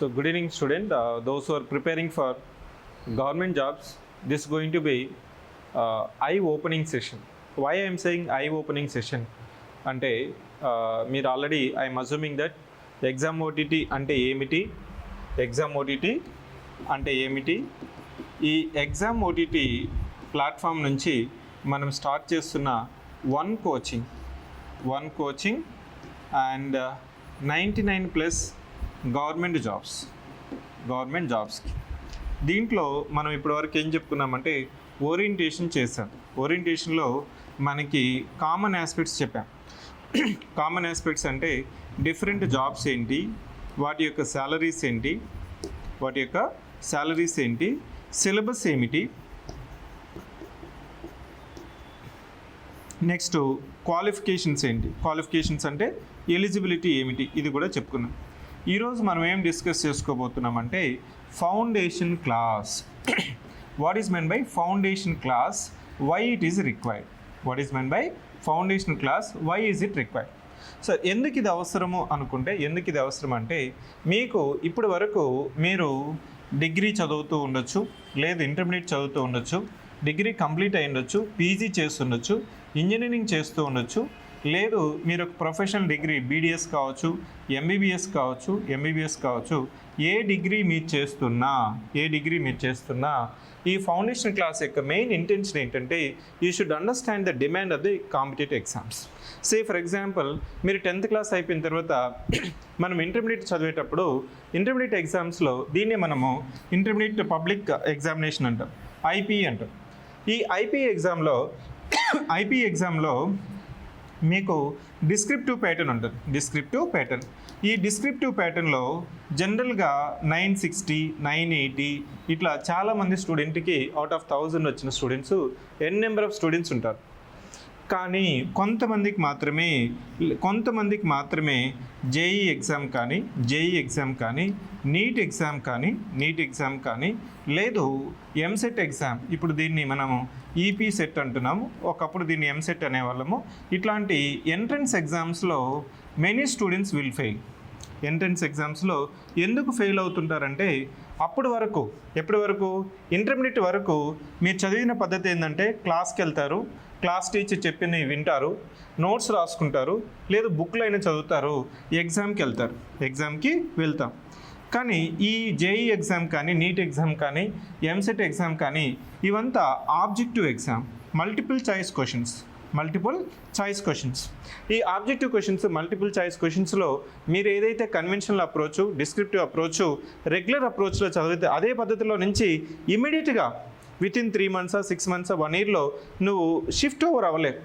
So good evening student, those who are preparing for government jobs, this is going to be eye-opening session. Why I am saying eye-opening session? అంటే మీరు already I'm assuming that exam OTT అంటే ఏమిటి, exam OTT అంటే ఏమిటి, ఈ exam OTT platform నుంచి మనం start చేస్తున్న వన్ కోచింగ్ అండ్ 99+ గవర్నమెంట్ జాబ్స్కి దీంట్లో మనం ఇప్పటివరకు ఏం చెప్పుకున్నామంటే ఓరియంటేషన్ చేశాం. ఓరియంటేషన్లో మనకి కామన్ ఆస్పెక్ట్స్ చెప్పాం. కామన్ ఆస్పెక్ట్స్ అంటే డిఫరెంట్ జాబ్స్ ఏంటి, వాటి యొక్క శాలరీస్ ఏంటి, సిలబస్ ఏమిటి, నెక్స్ట్ క్వాలిఫికేషన్స్ ఏంటి, క్వాలిఫికేషన్స్ అంటే ఎలిజిబిలిటీ ఏమిటి, ఇది కూడా చెప్పుకున్నాం. ఈరోజు మనం ఏం డిస్కస్ చేసుకోబోతున్నామంటే foundation class. What is mean by foundation class, why it is required. What is mean by foundation class, why is it required. So ఎందుకు ఇది అవసరము అనుకుంటే, ఎందుకు ఇది అవసరం అంటే మీకు ఇప్పటి వరకు మీరు డిగ్రీ చదువుతూ ఉండొచ్చు, లేదు ఇంటర్మీడియట్ చదువుతూ ఉండొచ్చు, డిగ్రీ కంప్లీట్ అయి ఉండొచ్చు, పీజీ చేస్తుండొచ్చు, ఇంజనీరింగ్ చేస్తూ ఉండొచ్చు, లేదు మీరు ఒక ప్రొఫెషనల్ డిగ్రీ బీడిఎస్ కావచ్చు, ఎంబీబీఎస్ కావచ్చు, ఏ డిగ్రీ మీరు చేస్తున్నా ఈ ఫౌండేషన్ క్లాస్ యొక్క మెయిన్ ఇంటెన్షన్ ఏంటంటే you should understand the demand of the competitive exams. Say for example మీరు 10th క్లాస్ అయిపోయిన తర్వాత మనం ఇంటర్మీడియట్ చదివేటప్పుడు ఇంటర్మీడియట్ ఎగ్జామ్స్లో దీన్నే మనము ఇంటర్మీడియట్ పబ్లిక్ ఎగ్జామినేషన్ అంటాం, ఐపీఈ అంటాం. ఈ ఐపీఈ ఎగ్జామ్లో మీకు డిస్క్రిప్టివ్ ప్యాటర్న్ ఉంటుంది. ఈ డిస్క్రిప్టివ్ ప్యాటర్న్లో జనరల్గా 960, 980 ఇట్లా చాలామంది స్టూడెంట్కి అవుట్ ఆఫ్ 1000 వచ్చిన స్టూడెంట్స్ నెంబర్ ఆఫ్ స్టూడెంట్స్ ఉంటారు. కానీ కొంతమందికి మాత్రమే జేఈ ఎగ్జామ్ కానీ నీట్ ఎగ్జామ్ కానీ లేదు ఎంసెట్ ఎగ్జామ్, ఇప్పుడు దీన్ని మనము ఈపీ సెట్ అంటున్నాము, ఒకప్పుడు దీన్ని ఎంసెట్ అనేవాళ్ళము. ఇట్లాంటి ఎంట్రన్స్ ఎగ్జామ్స్లో many students will fail. Entrance ఎగ్జామ్స్లో ఎందుకు ఫెయిల్ అవుతుంటారంటే ఎప్పటి వరకు ఇంటర్మీడియట్ వరకు మీరు చదివిన పద్ధతి ఏంటంటే క్లాస్కి వెళ్తారు, క్లాస్ టీచర్ చెప్పినవి వింటారు, నోట్స్ రాసుకుంటారు, లేదు బుక్లో అయినా చదువుతారు, ఎగ్జామ్కి వెళ్తాం. కానీ ఈ జేఈ ఎగ్జామ్ కానీ నీట్ ఎగ్జామ్ కానీ ఎంసెట్ ఎగ్జామ్ కానీ ఇవంతా objective exam, multiple choice questions. ఈ ఆబ్జెక్టివ్ క్వశ్చన్స్, మల్టిపుల్ చాయిస్ క్వశ్చన్స్లో మీరు ఏదైతే conventional approach, descriptive approach, regular అప్రోచ్లో చదివితే అదే పద్ధతిలో నుంచి ఇమీడియట్గా వితిన్ 3 months, 6 months, 1 yearలో నువ్వు షిఫ్ట్ ఓవర్ అవ్వలేవు.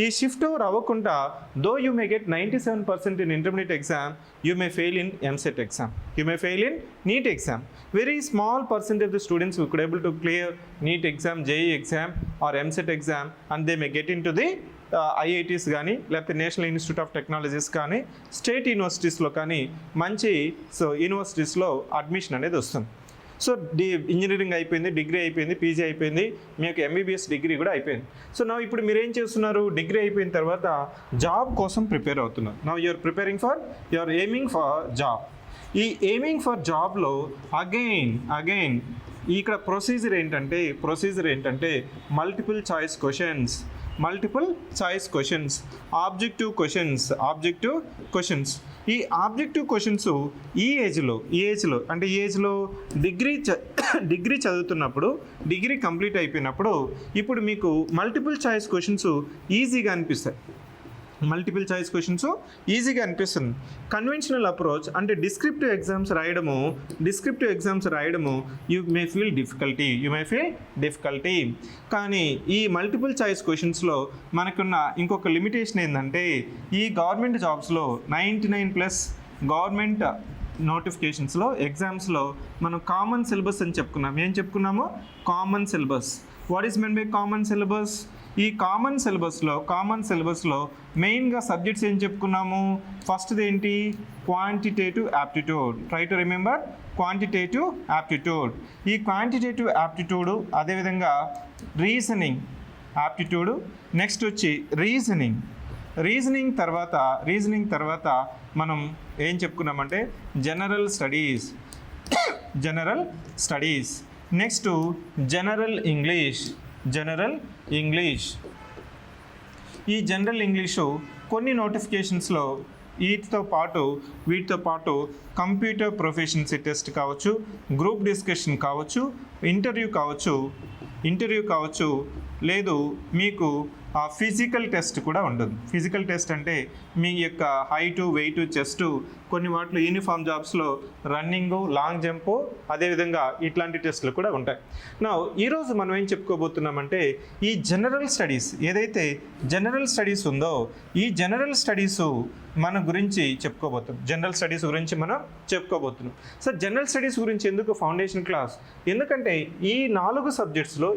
ఈ షిఫ్ట్ ఓవర్ అవ్వకుండా though you may get 97% in intermediate exam, you may fail in EAMCET exam, you may fail in NEET exam. Very small percentage of the students who could able to clear NEET exam, JEE exam or EAMCET exam and they may get into the IITs కానీ లేకపోతే national institute of technologies కానీ state యూనివర్సిటీస్లో కానీ మంచి యూనివర్సిటీస్లో admission అనేది వస్తుంది. So engineering అయిపోయింది, డిగ్రీ అయిపోయింది, పీజీ అయిపోయింది, మీకు ఎంబీబీఎస్ డిగ్రీ కూడా అయిపోయింది. సో నా ఇప్పుడు మీరు ఏం చేస్తున్నారు, డిగ్రీ అయిపోయిన తర్వాత జాబ్ కోసం ప్రిపేర్ అవుతున్నారు. నా యూఆర్ ఎయిమింగ్ ఫర్ జాబ్. ఈ ఎయిమింగ్ ఫర్ జాబ్లో అగైన్ ఇక్కడ ప్రొసీజర్ ఏంటంటే multiple choice questions, objective questions. ఈ ఆబ్జెక్టివ్ క్వశ్చన్స్ ఈ ఏజ్లో డిగ్రీ చదువుతున్నప్పుడు, డిగ్రీ కంప్లీట్ అయిపోయినప్పుడు ఇప్పుడు మీకు మల్టిపుల్ చాయిస్ క్వశ్చన్స్ ఈజీగా అనిపిస్తుంది. కన్వెన్షనల్ అప్రోచ్ అంటే డిస్క్రిప్టివ్ ఎగ్జామ్స్ రాయడము యూ మే ఫీల్ డిఫికల్టీ. కానీ ఈ మల్టిపుల్ చాయిస్ క్వశ్చన్స్లో మనకున్న ఇంకొక లిమిటేషన్ ఏంటంటే ఈ గవర్నమెంట్ జాబ్స్లో 99+ గవర్నమెంట్ నోటిఫికేషన్స్లో ఎగ్జామ్స్లో మనం కామన్ సిలబస్ అని చెప్పుకున్నాము. Common syllabus. What is mean by common syllabus? ఈ కామన్ సిలబస్లో మెయిన్గా సబ్జెక్ట్స్ ఏం చెప్పుకున్నాము? ఫస్ట్ది ఏంటి? Quantitative aptitude. Try to remember quantitative aptitude. ఈ క్వాంటిటేటివ్ యాప్టిట్యూడ్, అదేవిధంగా రీజనింగ్ యాప్టిట్యూడ్, నెక్స్ట్ వచ్చి రీజనింగ్ తర్వాత మనం ఏం చెప్పుకున్నామంటే general studies. General studies. Next general English. General English. ఈ జనరల్ ఇంగ్లీషు కొన్ని నోటిఫికేషన్స్లో వీటితో పాటు కంప్యూటర్ ప్రొఫిషియన్సీ టెస్ట్ కావచ్చు, గ్రూప్ డిస్కషన్ కావచ్చు, ఇంటర్వ్యూ కావచ్చు, లేదు మీకు ఫిజికల్ టెస్ట్ కూడా ఉంటుంది. ఫిజికల్ టెస్ట్ అంటే మీ యొక్క హైటు, వెయిట్, చెస్ట్, కొన్ని వాటిలో యూనిఫామ్ జాబ్స్లో రన్నింగు, లాంగ్ జంపు, అదేవిధంగా ఇట్లాంటి టెస్టులు కూడా ఉంటాయి. నా ఈరోజు మనం ఏం చెప్పుకోబోతున్నామంటే ఈ జనరల్ స్టడీస్ ఏదైతే జనరల్ స్టడీస్ ఉందో ఈ జనరల్ స్టడీస్ మన గురించి జనరల్ స్టడీస్ గురించి మనం చెప్పుకోబోతున్నాం. సార్ జనరల్ స్టడీస్ గురించి ఎందుకు ఫౌండేషన్ క్లాస్? ఎందుకంటే ఈ 4 సబ్జెక్ట్స్లో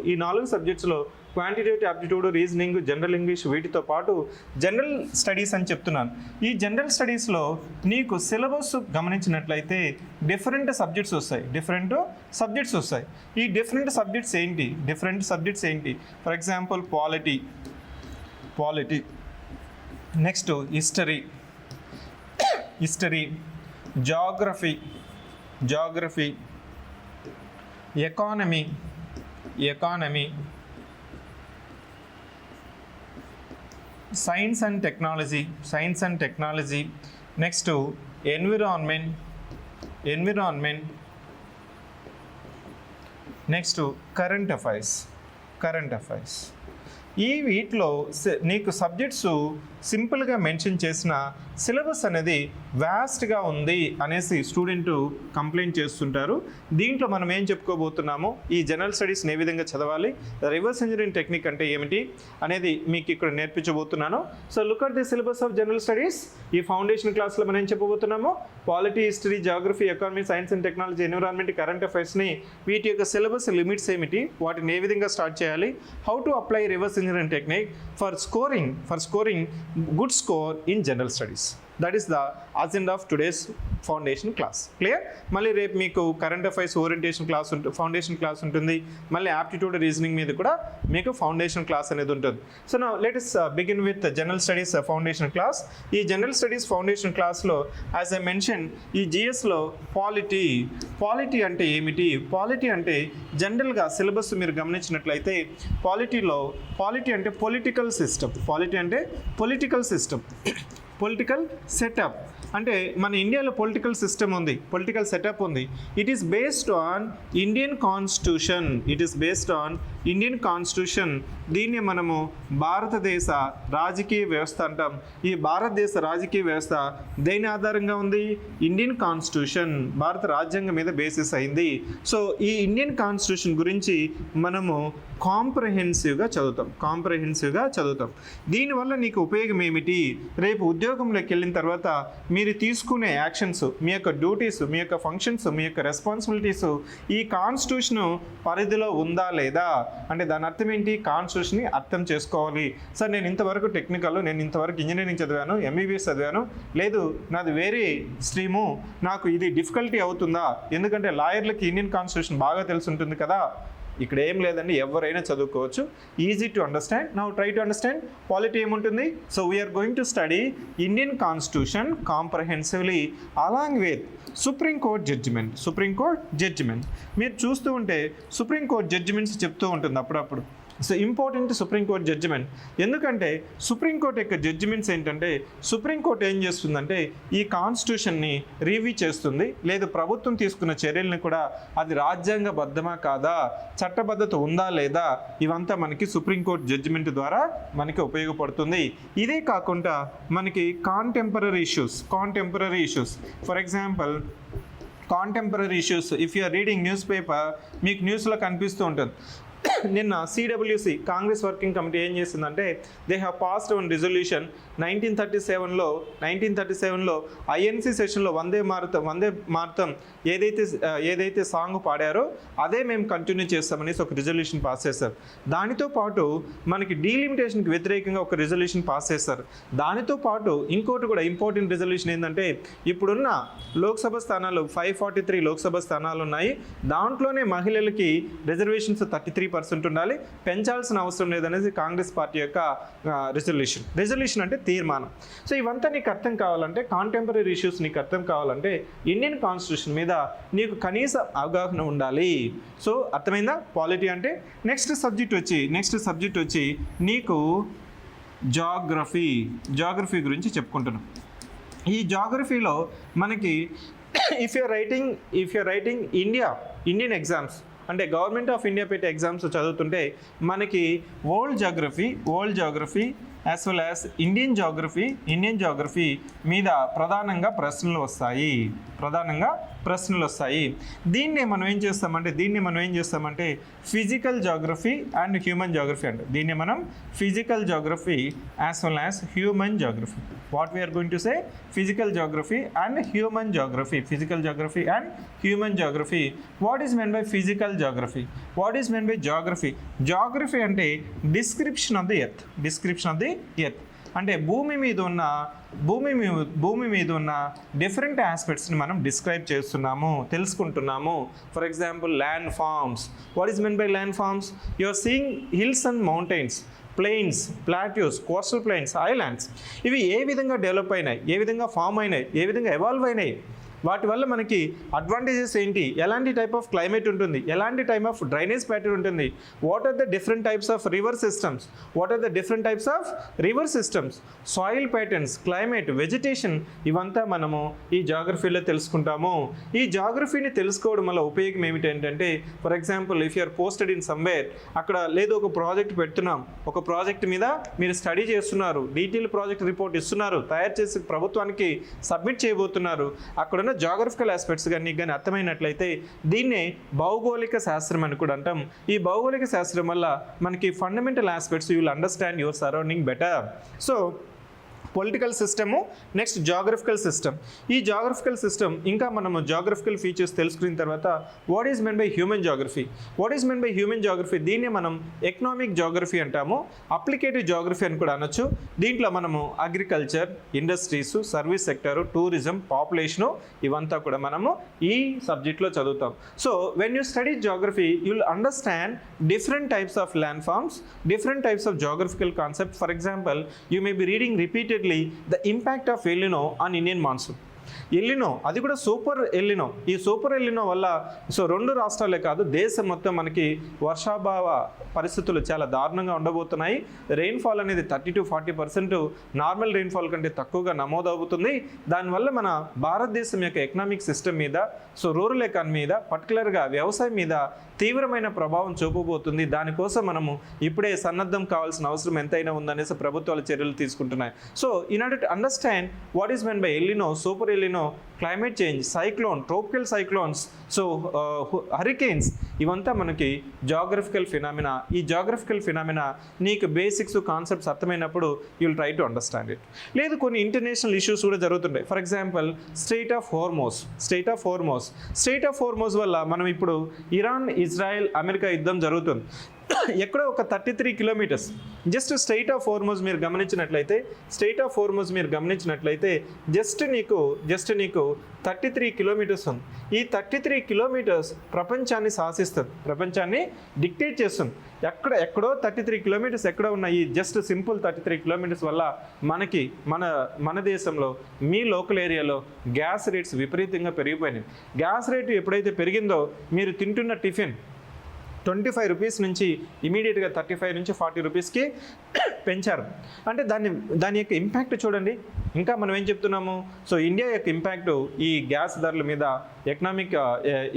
quantitative aptitude, reasoning, general English వీటితో పాటు జనరల్ స్టడీస్ అని చెప్తున్నాను. ఈ జనరల్ స్టడీస్లో నీకు సిలబస్ గమనించినట్లయితే డిఫరెంట్ సబ్జెక్ట్స్ వస్తాయి. ఈ డిఫరెంట్ సబ్జెక్ట్స్ ఏంటి? For example polity, next history, geography, economy, science and technology, next environment, next current affairs. ఈ వీటిలో నీకు సబ్జెక్ట్స్ సింపుల్గా మెన్షన్ చేసిన సిలబస్ అనేది వ్యాస్ట్గా ఉంది అనేసి స్టూడెంట్ కంప్లైంట్ చేస్తుంటారు. దీంట్లో మనం ఏం చెప్పుకోబోతున్నామో ఈ జనరల్ స్టడీస్ని ఏ విధంగా చదవాలి, రివర్స్ ఇంజనీరింగ్ టెక్నిక్ అంటే ఏమిటి అనేది మీకు ఇక్కడ నేర్పించబోతున్నాను. So look at the syllabus of general studies. ఈ ఫౌండేషన్ క్లాస్లో మనం ఏం చెప్పబోతున్నామో polity, history, geography, economy, science and technology, environment, current అఫైర్స్ని వీటి యొక్క సిలబస్ లిమిట్స్ ఏమిటి, వాటిని ఏ విధంగా స్టార్ట్ చేయాలి, how to apply reverse engineering technique for scoring good score in general studies. That is the agenda of today's foundation class. Clear? మళ్ళీ రేపు మీకు current affairs orientation class foundation class ఉంటుంది. మళ్ళీ aptitude, reasoning మీద కూడా మీకు foundation class అనేది ఉంటుంది. So now let us begin with general studies foundation class. ఈ జనరల్ స్టడీస్ ఫౌండేషన్ క్లాస్లో యాజ్ ఐ మెన్షన్ ఈ జిఎస్లో పాలిటీ అంటే ఏమిటి? పాలిటీ అంటే జనరల్గా సిలబస్ మీరు గమనించినట్లయితే పాలిటీ అంటే పొలిటికల్ సెటప్. అంటే మన ఇండియాలో పొలిటికల్ సెటప్ ఉంది. It is based on Indian constitution. దీన్ని మనము భారతదేశ రాజకీయ వ్యవస్థ అంటాం. ఈ భారతదేశ రాజకీయ వ్యవస్థ దేని ఆధారంగా ఉంది? ఇండియన్ కాన్స్టిట్యూషన్, భారత రాజ్యాంగం మీద బేసిస్ అయింది. సో ఈ ఇండియన్ కాన్స్టిట్యూషన్ గురించి మనము కాంప్రహెన్సివ్గా చదువుతాం. దీనివల్ల నీకు ఉపయోగం ఏమిటి? రేపు ఉద్యోగంలోకి వెళ్ళిన తర్వాత మీరు తీసుకునే యాక్షన్స్, మీ యొక్క డ్యూటీస్, మీ యొక్క ఫంక్షన్స్, మీ యొక్క రెస్పాన్సిబిలిటీస్ ఈ కాన్స్టిట్యూషన్ పరిధిలో ఉందా లేదా అంటే దాని అర్థం ఏంటి? కాన్స్టిట్యూషన్ని అర్థం చేసుకోవాలి. సార్ నేను ఇంతవరకు టెక్నికల్, నేను ఇంతవరకు ఇంజనీరింగ్ చదివాను, ఎంబీబీఎస్ చదివాను, లేదు నాది వేరే స్ట్రీము, నాకు ఇది డిఫికల్టీ అవుతుందా? ఎందుకంటే లాయర్లకి ఇండియన్ కాన్స్టిట్యూషన్ బాగా తెలిసి ఉంటుంది కదా. ఇక్కడ ఏం లేదండి, ఎవరైనా చదువుకోవచ్చు. Easy to understand. Now try to understand polity ఏముంటుంది. So we are going to study Indian constitution comprehensively along with supreme court judgment. మీరు చూస్తూ ఉంటే సుప్రీం కోర్ట్ జడ్జిమెంట్స్ చెప్తూ ఉంటుంది అప్పుడప్పుడు. So important supreme court judgment. ఎందుకంటే సుప్రీంకోర్టు యొక్క జడ్జిమెంట్స్ ఏంటంటే సుప్రీంకోర్టు ఏం చేస్తుందంటే ఈ కాన్స్టిట్యూషన్ని రివ్యూ చేస్తుంది, లేదు ప్రభుత్వం తీసుకున్న చర్యలను కూడా అది రాజ్యాంగబద్ధమా కాదా, చట్టబద్ధత ఉందా లేదా, ఇవంతా మనకి సుప్రీంకోర్టు జడ్జిమెంట్ ద్వారా మనకి ఉపయోగపడుతుంది. ఇదే కాకుండా మనకి contemporary issues for example contemporary issues if you are reading news paper మీకు న్యూస్లో కనిపిస్తూ ఉంటుంది. నిన్న సిడబ్ల్యూసి కాంగ్రెస్ వర్కింగ్ కమిటీ ఏం చేసిందంటే they have passed one resolution 1937లో ఐఎన్సీ సెషన్లో వందే మాతరం ఏదైతే సాంగ్ పాడారో అదే మేము కంటిన్యూ చేస్తామనేసి ఒక రిజల్యూషన్ పాస్ చేశారు. దానితో పాటు మనకి డీలిమిటేషన్కి వ్యతిరేకంగా ఒక రిజల్యూషన్ పాస్ చేశారు. దానితో పాటు ఇంకోటి కూడా ఇంపార్టెంట్ రిజల్యూషన్ ఏంటంటే ఇప్పుడున్న లోక్సభ స్థానాలు 543 లోక్సభ స్థానాలు ఉన్నాయి. దాంట్లోనే మహిళలకి రిజర్వేషన్స్ 33% 50% ఉండాలి, పెంచాల్సిన అవసరం లేదనేది కాంగ్రెస్ పార్టీ యొక్క రెజల్యూషన్ అంటే తీర్మానం. సో ఇవంతా నీకు అర్థం కావాలంటే, కాంటెంపరీ ఇష్యూస్ నీకు అర్థం కావాలంటే ఇండియన్ కాన్స్టిట్యూషన్ మీద నీకు కనీస అవగాహన ఉండాలి. సో అర్థమైందా పాలిటీ అంటే? నెక్స్ట్ సబ్జెక్ట్ వచ్చి నీకు జాగ్రఫీ గురించి చెప్పుకుంటున్నాం. ఈ జాగ్రఫీలో మనకి if you're writing Indian exams అంటే గవర్నమెంట్ ఆఫ్ ఇండియా పెట్టే ఎగ్జామ్స్ చదువుతుంటే మనకి world geography as well as Indian geography మీద ప్రధానంగా ప్రశ్నలు వస్తాయి. దీన్ని మనం ఏం చేస్తామంటే physical geography and human geography అంటే దీన్ని మనం physical geography as well as human geography. What we're going to say physical geography and human geography. What is mean by physical geography? What is mean by geography అంటే description of the earth అంటే భూమి మీద ఉన్న different ఆస్పెక్ట్స్ని మనం describe తెలుసుకుంటున్నాము. For example land forms. What is mean by land forms? You are seeing hills and mountains, plains, plateaus, coastal plains, islands. ఇవి ఏ విధంగా డెవలప్ అయినాయి, ఏ విధంగా ఫామ్ అయినాయి, ఏ విధంగా ఎవాల్వ్ అయినాయి, వాటి వల్ల మనకి అడ్వాంటేజెస్ ఏంటి, ఎలాంటి టైప్ ఆఫ్ క్లైమేట్ ఉంటుంది, ఎలాంటి టైప్ ఆఫ్ డ్రైనేజ్ ప్యాటర్న్ ఉంటుంది, what are the different types of river systems, soil patterns, climate, vegetation, ఇవంతా మనము ఈ జాగ్రఫీలో తెలుసుకుంటాము. ఈ జాగ్రఫీని తెలుసుకోవడం వల్ల ఉపయోగం ఏమిటంటే, for example if you're posted in somewhere, అక్కడ లేదు ఒక ప్రాజెక్ట్ పెడుతున్నాం, ఒక ప్రాజెక్ట్ మీద మీరు స్టడీ చేస్తున్నారు, డీటెయిల్ ప్రాజెక్ట్ రిపోర్ట్ ఇస్తున్నారు, తయారు చేసి ప్రభుత్వానికి సబ్మిట్ చేయబోతున్నారు. అక్కడున్న జాగ్రఫికల్ ఆస్పెక్ట్స్ కానీ అర్థమైనట్లయితే దీన్నే భౌగోళిక శాస్త్రం అని కూడా అంటాం. ఈ భౌగోళిక శాస్త్రం వల్ల మనకి fundamental aspects you will understand your surrounding better. So political system, next geographical system. ఈ జాగ్రఫికల్ సిస్టమ్ ఇంకా మనము జాగ్రఫికల్ ఫీచర్స్ తెలుసుకున్న తర్వాత what is men by human geography? దీన్ని మనం ఎకనామిక్ జాగ్రఫీ అంటాము, అప్లికేటివ్ జాగ్రఫీ అని కూడా అనొచ్చు. దీంట్లో మనము agriculture, industries, service sector, tourism, population, ఇవంతా కూడా మనము ఈ సబ్జెక్ట్లో చదువుతాం. So when you study geography you will understand different types of landforms, different types of geographical concepts. For example, you may be reading repeatedly the impact of El Nino on Indian monsoon. El Niño, అది కూడా super El Niño వల్ల so 2 రాష్ట్రాలే కాదు దేశం మొత్తం మనకి వర్షాభావ పరిస్థితులు చాలా దారుణంగా ఉండబోతున్నాయి. రెయిన్ఫాల్ అనేది 30-40% నార్మల్ రెయిన్ఫాల్ కంటే తక్కువగా నమోదవుతుంది. దానివల్ల మన భారతదేశం యొక్క ఎకనామిక్ సిస్టమ్ మీద, సో రూరల్ ఎకానమీ మీద, పర్టికులర్గా వ్యవసాయం మీద తీవ్రమైన ప్రభావం చూపబోతుంది. దానికోసం మనము ఇప్పుడే సన్నద్ధం కావాల్సిన అవసరం ఎంతైనా ఉందనేసి ప్రభుత్వాలు చర్యలు తీసుకుంటున్నాయి. So in order to understand what is mean by El Nino, super El Nino, climate change, cyclone, tropical cyclones, so hurricanes, ఇవంతా మనకి జాగ్రఫికల్ ఫినామినా. ఈ జాగ్రఫికల్ ఫినామినా నీకు బేసిక్స్, కాన్సెప్ట్స్ అర్థమైనప్పుడు you will try to understand it. లేదు కొన్ని international issues కూడా జరుగుతుంటాయి. For example strait of Hormuz వల్ల మనం ఇప్పుడు ఇరాన్, ఇజ్రాయెల్, అమెరికా యుద్ధం జరుగుతుంది. ఎక్కడో ఒక 33 kilometres just strait of Hormuz మీరు గమనించినట్లయితే జస్ట్ నీకు 33 కిలోమీటర్స్ ఉంది. ఈ 33 కిలోమీటర్స్ ప్రపంచాన్ని శాసిస్తుంది, ప్రపంచాన్ని డిక్టేట్ చేస్తుంది. ఎక్కడో 33 కిలోమీటర్స్ ఎక్కడ ఉన్నాయి. జస్ట్ సింపుల్ 33 కిలోమీటర్స్ వల్ల మనకి మన దేశంలో మీ లోకల్ ఏరియాలో గ్యాస్ రేట్స్ విపరీతంగా పెరిగిపోయినాయి. గ్యాస్ రేటు ఎప్పుడైతే పెరిగిందో మీరు తింటున్న టిఫిన్ 25 రూపీస్ నుంచి ఇమీడియట్గా 35 నుంచి 40 రూపీస్కి పెంచారు. అంటే దాని యొక్క ఇంపాక్ట్ చూడండి. ఇంకా మనం ఏం చెప్తున్నాము, సో ఇండియా యొక్క ఇంపాక్ట్ ఈ గ్యాస్ ధరల మీద, ఎకనామిక్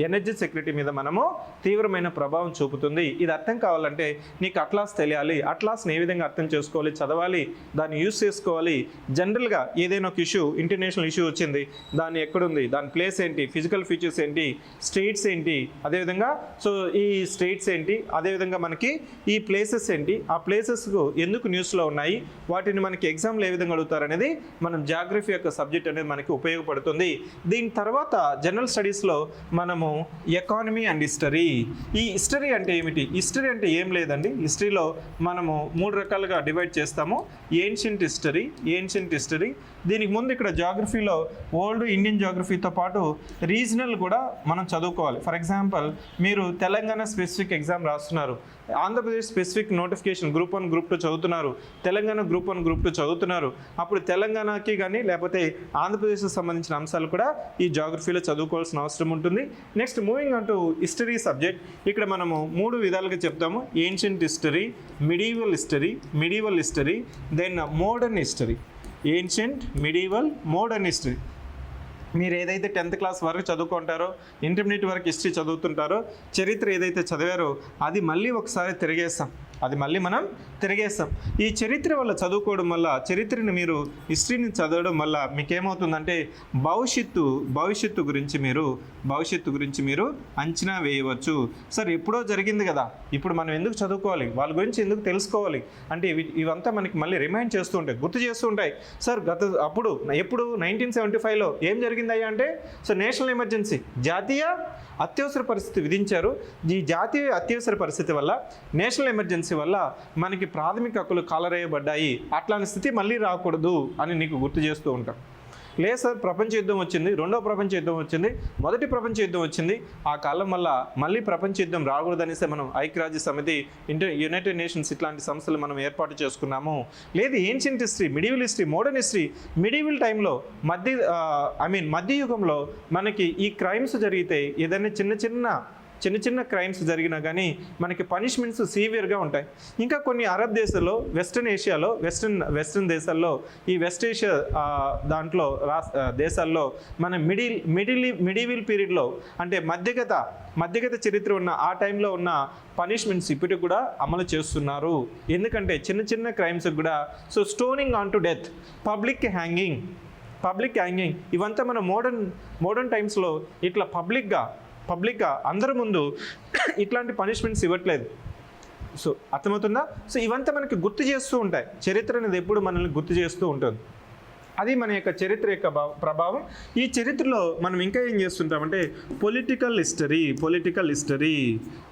ఎనర్జీ సెక్యూరిటీ మీద మనము తీవ్రమైన ప్రభావం చూపుతుంది. ఇది అర్థం కావాలంటే నీకు అట్లాస్ తెలియాలి. అట్లాస్ని ఏ విధంగా అర్థం చేసుకోవాలి, చదవాలి, దాన్ని యూజ్ చేసుకోవాలి. జనరల్గా ఏదైనా ఒక ఇష్యూ, ఇంటర్నేషనల్ ఇష్యూ వచ్చింది, దాన్ని ఎక్కడుంది, దాని ప్లేస్ ఏంటి, ఫిజికల్ ఫీచర్స్ ఏంటి, స్టేట్స్ ఏంటి, అదేవిధంగా సో ఈ స్టేట్స్ ఏంటి, అదేవిధంగా మనకి ఈ ప్లేసెస్ ఏంటి, ఆ ప్లేసెస్కు ఎందుకు న్యూస్లో ఉన్నాయి, వాటిని మనకి ఎగ్జామ్లో ఏ విధంగా అడుగుతారు అనేది మనం జాగ్రఫీ యొక్క సబ్జెక్ట్ అనేది మనకి ఉపయోగపడుతుంది. దీని తర్వాత జనరల్ స్టడీస్లో మనము ఎకానమీ అండ్ హిస్టరీ. ఈ హిస్టరీ అంటే ఏమిటి? హిస్టరీ అంటే ఏం లేదండి. హిస్టరీలో మనము 3 రకాలుగా డివైడ్ చేస్తాము. Ancient history. దీనికి ముందు ఇక్కడ జాగ్రఫీలో ఓల్డ్ ఇండియన్ జాగ్రఫీతో పాటు రీజనల్ కూడా మనం చదువుకోవాలి. ఫర్ ఎగ్జాంపుల్ మీరు తెలంగాణ స్పెసిఫిక్ డిస్ట్రిక్ట్ ఎగ్జామ్ రాస్తున్నారు, Andhra Pradesh specific notification group 1 group 2 చదువుతున్నారు, తెలంగాణ గ్రూప్ 1 గ్రూప్ 2 చదువుతున్నారు, అప్పుడు తెలంగాణకి కానీ లేకపోతే ఆంధ్రప్రదేశ్కి సంబంధించిన అంశాలు కూడా ఈ జాగ్రఫీలో చదువుకోవాల్సిన అవసరం ఉంటుంది. Next moving on to history subject. ఇక్కడ మనము 3 విధాలుగా చెప్తాము: ancient history, medieval history, then modern history. Ancient, medieval, modern history. మీరు ఏదైతే 10th క్లాస్ వరకు చదువుకుంటారో, ఇంటర్మీడియట్ వరకు హిస్టరీ చదువుతుంటారో, చరిత్ర ఏదైతే చదివారో అది మళ్ళీ ఒకసారి మనం తిరిగేస్తాం. ఈ చరిత్ర వల్ల చదువుకోవడం వల్ల, చరిత్రని మీరు హిస్టరీని చదవడం వల్ల మీకేమవుతుందంటే భవిష్యత్తు గురించి మీరు అంచనా వేయవచ్చు. సార్ ఎప్పుడో జరిగింది కదా, ఇప్పుడు మనం ఎందుకు చదువుకోవాలి, వాళ్ళ గురించి ఎందుకు తెలుసుకోవాలి అంటే ఇవంతా మనకి మళ్ళీ రిమైండ్ చేస్తూ ఉంటాయి, గుర్తు చేస్తూ ఉంటాయి. సార్ ఎప్పుడు 1975లో ఏం జరిగిందయ్యా అంటే, సో నేషనల్ ఎమర్జెన్సీ, జాతీయ అత్యవసర పరిస్థితి విధించారు. ఈ జాతీయ అత్యవసర పరిస్థితి వల్ల, నేషనల్ ఎమర్జెన్సీ వల్ల మనకి ప్రాథమిక హక్కులు కాలరేయబడ్డాయి, అట్లాంటి స్థితి మళ్ళీ రాకూడదు అని నీకు గుర్తు చేస్తూ ఉంటాం. లేదు సార్, ప్రపంచ యుద్ధం వచ్చింది, రెండో ప్రపంచ యుద్ధం వచ్చింది, మొదటి ప్రపంచ యుద్ధం వచ్చింది, ఆ కాలం వల్ల మళ్ళీ ప్రపంచ యుద్ధం రాకూడదనేసి మనం ఐక్యరాజ్య సమితి, యునైటెడ్ నేషన్స్ ఇట్లాంటి సంస్థలు మనం ఏర్పాటు చేసుకున్నాము. లేదు ancient history, medieval history, modern history. Medieval టైంలో మధ్యయుగంలో మనకి ఈ క్రైమ్స్ జరిగితే, ఏదైనా చిన్న చిన్న క్రైమ్స్ జరిగినా కానీ మనకి పనిష్మెంట్స్ సివియర్గా ఉంటాయి. ఇంకా కొన్ని అరబ్ దేశాల్లో, వెస్ట్రన్ ఏషియాలో, వెస్ట్రన్ దేశాల్లో, ఈ వెస్ట్ ఏషియా దాంట్లో దేశాల్లో మన మిడివల్ పీరియడ్లో అంటే మధ్యగత చరిత్ర ఉన్న ఆ టైంలో ఉన్న పనిష్మెంట్స్ ఇప్పటికి కూడా అమలు చేస్తున్నారు. ఎందుకంటే చిన్న చిన్న క్రైమ్స్కి కూడా, so stoning on to death, public hanging ఇవంతా మన మోడర్న్ టైమ్స్లో ఇట్లా పబ్లిక్గా అందరి ముందు ఇట్లాంటి పనిష్మెంట్స్ ఇవ్వట్లేదు. సో అర్థమవుతుందా? సో ఇవంతా మనకి గుర్తు చేస్తూ ఉంటాయి. చరిత్ర అనేది ఎప్పుడు మనల్ని గుర్తు చేస్తూ ఉంటుంది. అది మన యొక్క చరిత్ర యొక్క ప్రభావం. ఈ చరిత్రలో మనం ఇంకా ఏం చేస్తుంటామంటే పొలిటికల్ హిస్టరీ,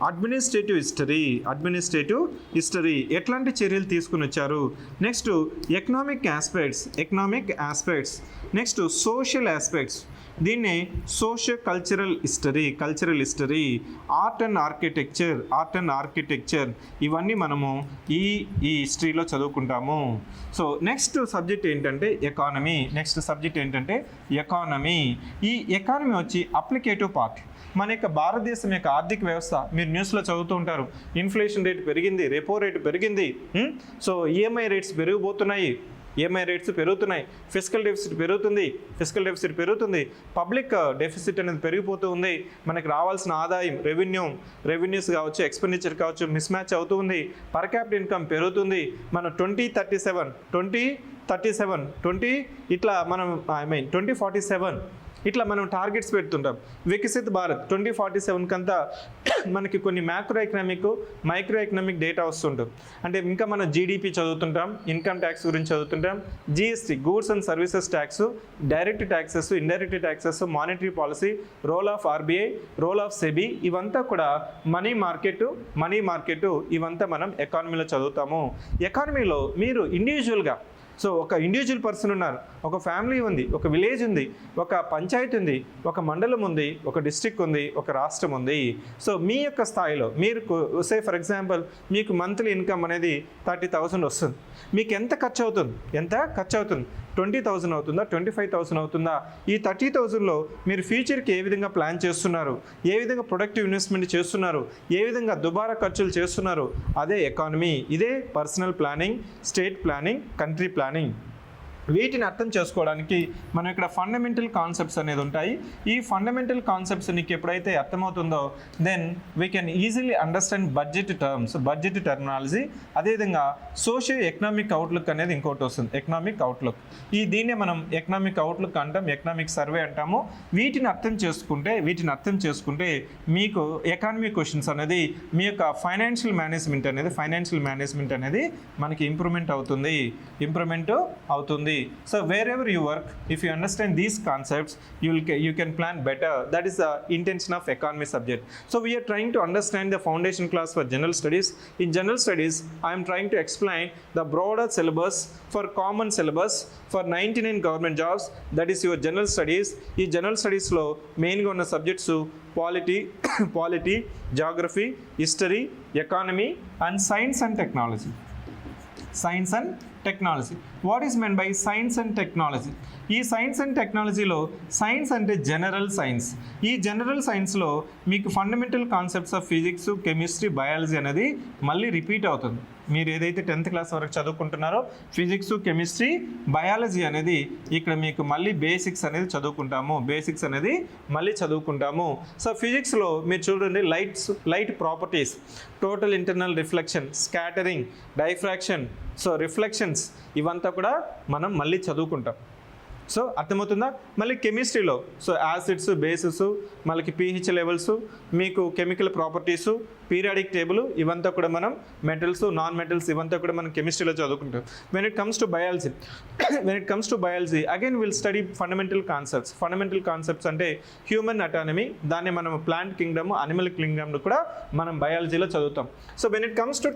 అడ్మినిస్ట్రేటివ్ హిస్టరీ, ఎట్లాంటి చర్యలు తీసుకుని వచ్చారు. Next economic aspects, next social aspects, దీన్ని socio cultural history, art and architecture, ఇవన్నీ మనము ఈ హిస్టరీలో చదువుకుంటాము. సో నెక్స్ట్ సబ్జెక్ట్ ఏంటంటే ఎకానమీ. ఈ ఎకానమీ వచ్చి అప్లికేటివ్ పార్ట్. మన యొక్క భారతదేశం యొక్క ఆర్థిక వ్యవస్థ మీరు న్యూస్లో చదువుతూ ఉంటారు. ఇన్ఫ్లేషన్ రేట్ పెరిగింది, రెపో రేట్ పెరిగింది, సో ఈఎంఐ రేట్స్ పెరుగుతున్నాయి, ఫిజికల్ డెఫిసిట్ పెరుగుతుంది, పబ్లిక్ డెఫిసిట్ అనేది పెరిగిపోతూ ఉంది, మనకి రావాల్సిన ఆదాయం రెవెన్యూస్ కావచ్చు, ఎక్స్పెండిచర్ కావచ్చు, మిస్ మ్యాచ్ అవుతూ ఉంది, పర్ క్యాపిటల్ ఇన్కమ్ పెరుగుతుంది. మనం 2037 ఇట్లా మనం 2047 ఇట్లా మనం టార్గెట్స్ పెడుతుంటాం. వికసిత్ భారత్ 2047 కంతా మనకి కొన్ని మైక్రో ఎకనామిక్ డేటా వస్తుంటాం. అంటే ఇంకా మనం జీడిపి చదువుతుంటాం, ఇన్కమ్ ట్యాక్స్ గురించి చదువుతుంటాం, GST, goods and services tax, direct taxes, indirect taxes, monetary policy, role of RBI, role of SEBI, ఇవంతా కూడా మనీ మార్కెట్ ఇవంతా మనం ఎకానమీలో చదువుతాము. ఎకానమీలో మీరు ఇండివిజువల్గా, సో ఒక ఇండివిజువల్ పర్సన్ ఉన్నారు, ఒక ఫ్యామిలీ ఉంది, ఒక విలేజ్ ఉంది, ఒక పంచాయతీ ఉంది, ఒక మండలం ఉంది, ఒక డిస్ట్రిక్ట్ ఉంది, ఒక రాష్ట్రం ఉంది. సో మీ యొక్క స్థాయిలో మీరు ఫర్ ఎగ్జాంపుల్ మీకు మంత్లీ ఇన్కమ్ అనేది 30,000 వస్తుంది. మీకు ఎంత ఖర్చు అవుతుంది? 20,000 అవుతుందా, 25,000 అవుతుందా? ఈ 30,000లో మీరు ఫ్యూచర్కి ఏ విధంగా ప్లాన్ చేస్తున్నారు, ఏ విధంగా ప్రొడక్టివ్ ఇన్వెస్ట్మెంట్ చేస్తున్నారు, ఏ విధంగా దుబారా ఖర్చులు చేస్తున్నారు, అదే ఎకానమీ. ఇదే personal planning, state planning, country planning. వీటిని అర్థం చేసుకోవడానికి మనం ఇక్కడ ఫండమెంటల్ కాన్సెప్ట్స్ అనేది ఉంటాయి. ఈ ఫండమెంటల్ కాన్సెప్ట్స్ నీకు ఎప్పుడైతే అర్థమవుతుందో then we can easily understand budget terminology. అదేవిధంగా సోషియో ఎకనామిక్ అవుట్లుక్ అనేది ఇంకోటి వస్తుంది, ఎకనామిక్ అవుట్లుక్. దీన్నే మనం ఎకనామిక్ అవుట్లుక్ అంటాం, ఎకనామిక్ సర్వే అంటాము. వీటిని అర్థం చేసుకుంటే మీకు ఎకానమీ క్వశ్చన్స్ అనేది, మీ యొక్క ఫైనాన్షియల్ మేనేజ్మెంట్ అనేది మనకి ఇంప్రూవ్మెంట్ అవుతుంది. ఉంటుంది. So where ever you work, if you understand these concepts you can plan better. That is the intention of economy subject. So we are trying to understand the foundation class for general studies. In general studies, I am trying to explain the broader syllabus for common syllabus for 99 government jobs. That is your general studies. ఈ general studies లో మెయిన్గా ఉన్న subjects polity, geography, history, economy and science and technology. Science and technology. What is meant by science and technology? ఈ science and టెక్నాలజీలో science అంటే general science. ఈ general సైన్స్లో మీకు fundamental concepts of physics, chemistry, biology అనేది మళ్ళీ repeat అవుతుంది. మీరు ఏదైతే 10th క్లాస్ వరకు చదువుకుంటున్నారో ఫిజిక్స్, కెమిస్ట్రీ, బయాలజీ అనేది ఇక్కడ మీకు మళ్ళీ బేసిక్స్ అనేది చదువుకుంటాము. సో ఫిజిక్స్లో మీరు చూడండి light properties, total internal reflection, scattering, diffraction, so reflections ఇవంతా కూడా మనం మళ్ళీ చదువుకుంటాం. సో అర్థమవుతుందా? మళ్ళీ కెమిస్ట్రీలో సో యాసిడ్స్, బేసెస్, మళ్ళీ pH లెవెల్స్, మీకు కెమికల్ ప్రాపర్టీసు, పీరియాడిక్ టేబుల్ ఇవంతా కూడా మనం మెటల్స్, నాన్ మెటల్స్ ఇవంతా కూడా మనం కెమిస్ట్రీలో చదువుకుంటాం. When it comes to biology again will study fundamental concepts అంటే హ్యూమన్ అటానమీ, దాన్ని మనం ప్లాంట్ కింగ్డమ్, అనిమల్ కింగ్డమ్ కూడా మనం బయాలజీలో చదువుతాం. So when it comes to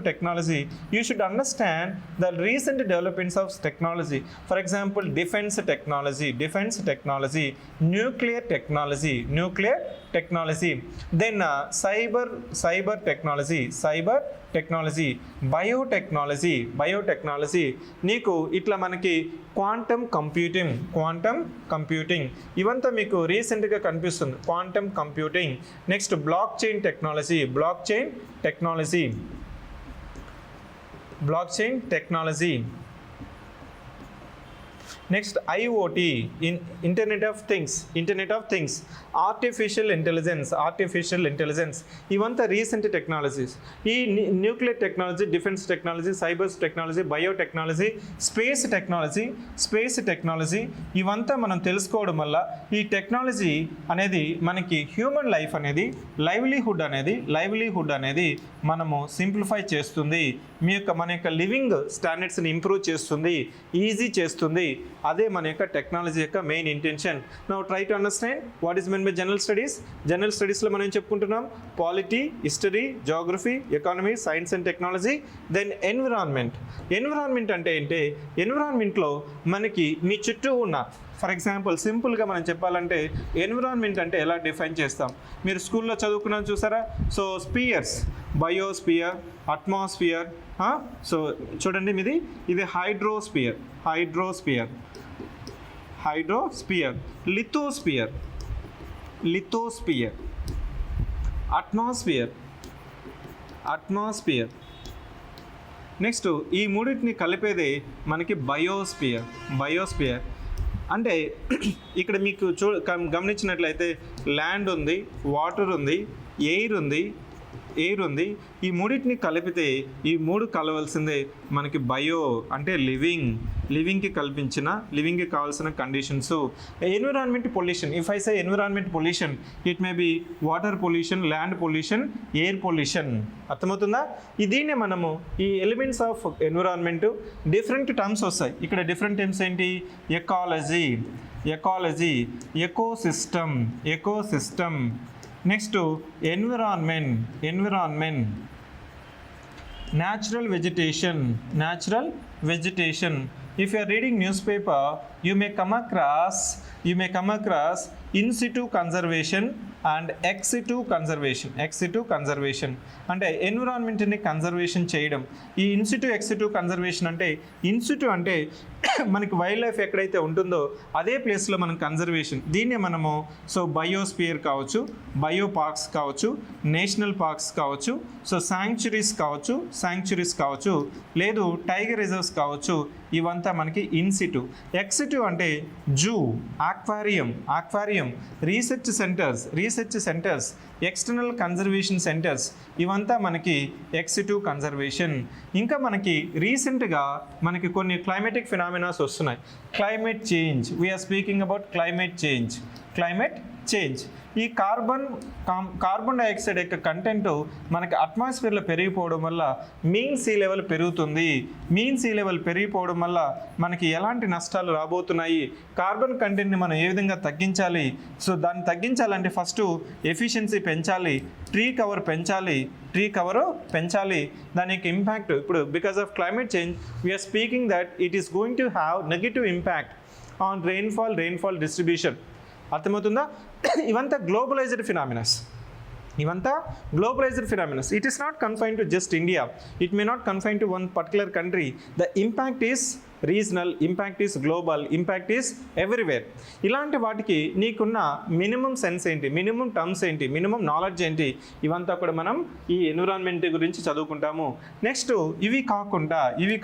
technology you should understand the recent developments of technology. For example defence technology, nuclear technology, then cyber technology, biotechnology, నీకు ఇట్లా మనకి క్వాంటమ్ కంప్యూటింగ్ ఇవంతా మీకు రీసెంట్గా కనిపిస్తుంది. Quantum computing, next block chain technology, next IoT, internet of things, artificial intelligence ఇవంతా recent technologies. ఈ nuclear technology, defence technology, cyber technology, biotechnology, space technology ఇవంతా మనం తెలుసుకోవడం వల్ల ఈ టెక్నాలజీ అనేది మనకి హ్యూమన్ లైఫ్ అనేది లైవ్లీహుడ్ అనేది మనము సింప్లిఫై చేస్తుంది. మన యొక్క లివింగ్ స్టాండర్డ్స్ని ఇంప్రూవ్ చేస్తుంది, ఈజీ చేస్తుంది. అదే మన యొక్క టెక్నాలజీ యొక్క main intention. Now try to understand what is mean by general స్టడీస్లో మనం చెప్పుకుంటున్నాం polity, history, geography, economy, science and technology. Then environment అంటే ఏంటి? ఎన్విరాన్మెంట్లో మనకి మీ చుట్టూ ఉన్న, ఫర్ ఎగ్జాంపుల్ సింపుల్గా మనం చెప్పాలంటే ఎన్విరాన్మెంట్ అంటే ఎలా డిఫైన్ చేస్తాం? మీరు స్కూల్లో చదువుకున్నాను చూసారా? So spheres, biosphere, atmosphere. So చూడండి ఇది హైడ్రోస్పియర్, లిథోస్పియర్, అట్మాస్ఫియర్. నెక్స్ట్ ఈ మూడింటిని కలిపేదే మనకి బయోస్పియర్. అంటే ఇక్కడ మీకు గమనించినట్లయితే ల్యాండ్ ఉంది, వాటర్ ఉంది, ఎయిర్ ఉంది. ఈ మూడింటిని కలిపితే ఈ మూడు కలవాల్సిందే మనకి బయో అంటే లివింగ్కి కావాల్సిన conditions. Environment pollution, if I say environment pollution it may be water pollution, land pollution, air pollution. అర్థమవుతుందా? దీన్నే మనము ఈ elements of environment different terms వస్తాయి. ఇక్కడ డిఫరెంట్ టర్మ్స్ ఏంటి? Ecology, ecosystem, next environment, natural vegetation. If you are reading newspaper, you may come across in situ conservation and ex situ conservation. అంటే ఎన్విరాన్మెంట్ని conservation చేయడం. ఈ ఇన్సిటు ఎక్సిటు కన్జర్వేషన్ అంటే in situ అంటే మనకి wild life ఎక్కడైతే ఉంటుందో అదే ప్లేస్లో మనం కన్జర్వేషన్. దీన్నే మనము సో బయోస్పియర్ కావచ్చు, బయో పార్క్స్ కావచ్చు, నేషనల్ పార్క్స్ కావచ్చు, సో శాంక్చురీస్ కావచ్చు, లేదు టైగర్ రిజర్వ్స్ కావచ్చు. ఇవంతా మనకి ఇన్సిటు. ఎక్సిటు అంటే zoo, aquarium, research centres, external conservation centres. ఇవంతా మనకి ఎక్సిటు కన్జర్వేషన్. ఇంకా మనకి రీసెంట్గా మనకి కొన్ని క్లైమేటిక్ ఫినామినాస్ వస్తున్నాయి. Climate change, we are speaking about climate change. ఈ కార్బన్ డైఆక్సైడ్ యొక్క కంటెంట్ మనకి అట్మాస్ఫియర్లో పెరిగిపోవడం వల్ల మీన్ సీ లెవెల్ పెరుగుతుంది. మీన్ సీ లెవెల్ పెరిగిపోవడం వల్ల మనకి ఎలాంటి నష్టాలు రాబోతున్నాయి, కార్బన్ కంటెంట్ని మనం ఏ విధంగా తగ్గించాలి. సో దాన్ని తగ్గించాలంటే ఫస్ట్ ఎఫిషియన్సీ పెంచాలి, ట్రీ కవర్ పెంచాలి. దాని యొక్క ఇంపాక్ట్ ఇప్పుడు because of climate change we are speaking that it is going to have negative impact on rainfall distribution. అర్థమవుతుందా? ఇవంతా globalized phenomenons. It is not confined to just India. It may not confine to one particular country. The impact is regional, impact is global, impact is everywhere. ఇలాంటి వాటికి నీకున్న minimum sense ఏంటి, minimum terms ఏంటి, minimum knowledge ఏంటి, ఇవంతా కూడా మనం ఈ ఎన్విరాన్మెంట్ గురించి చదువుకుంటాము. నెక్స్ట్ ఇవి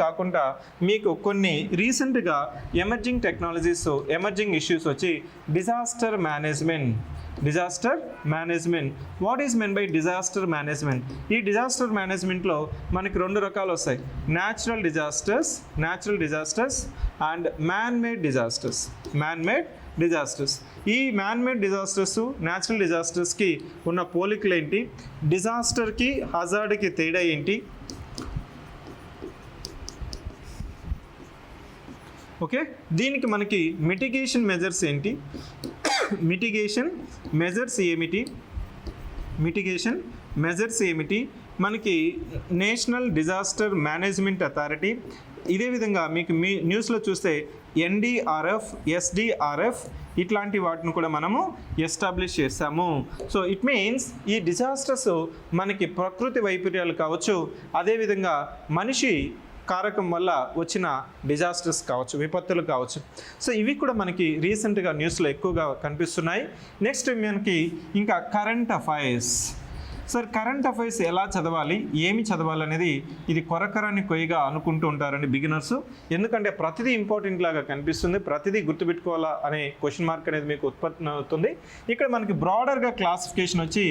కాకుండా మీకు కొన్ని రీసెంట్గా ఎమర్జింగ్ టెక్నాలజీస్, ఎమర్జింగ్ ఇష్యూస్ వచ్చి disaster management. What is mean by disaster management? ఈ డిజాస్టర్ మేనేజ్మెంట్లో మనకి రెండు రకాలు వస్తాయి, natural disasters and man made disasters. ఈ మ్యాన్ మేడ్ డిజాస్టర్స్, న్యాచురల్ డిజాస్టర్స్కి ఉన్న పోలికలు ఏంటి, డిజాస్టర్కి హజార్డ్కి తేడా ఏంటి, ఓకే, దీనికి మనకి మిటిగేషన్ మెజర్స్ ఏంటి, మిటిగేషన్ మెజర్స్ ఏమిటి, మనకి నేషనల్ డిజాస్టర్ మేనేజ్మెంట్ అథారిటీ. ఇదే విధంగా మీకు మీ న్యూస్లో చూస్తే NDRF, SDRF ఇట్లాంటి వాటిని కూడా మనము ఎస్టాబ్లిష్ చేస్తాము. సో ఇట్ మీన్స్ ఈ డిజాస్టర్స్ మనకి ప్రకృతి వైపర్యాలు కావచ్చు, అదేవిధంగా మనిషి కారకం వల్ల వచ్చిన డిజాస్టర్స్ కావచ్చు, విపత్తులు కావచ్చు. సో ఇవి కూడా మనకి రీసెంట్గా న్యూస్లో ఎక్కువగా కనిపిస్తున్నాయి. నెక్స్ట్ మనకి ఇంకా current affairs. Sir current affairs ఎలా చదవాలి, ఏమి చదవాలనేది ఇది కొరకరాని కొయ్యగా అనుకుంటూ ఉంటారండి బిగినర్స్. ఎందుకంటే ప్రతిదీ ఇంపార్టెంట్ లాగా కనిపిస్తుంది, ప్రతిదీ గుర్తుపెట్టుకోవాలా అనే క్వశ్చన్ మార్క్ అనేది మీకు ఉత్పత్తి అవుతుంది. ఇక్కడ మనకి బ్రాడర్గా క్లాసిఫికేషన్ వచ్చి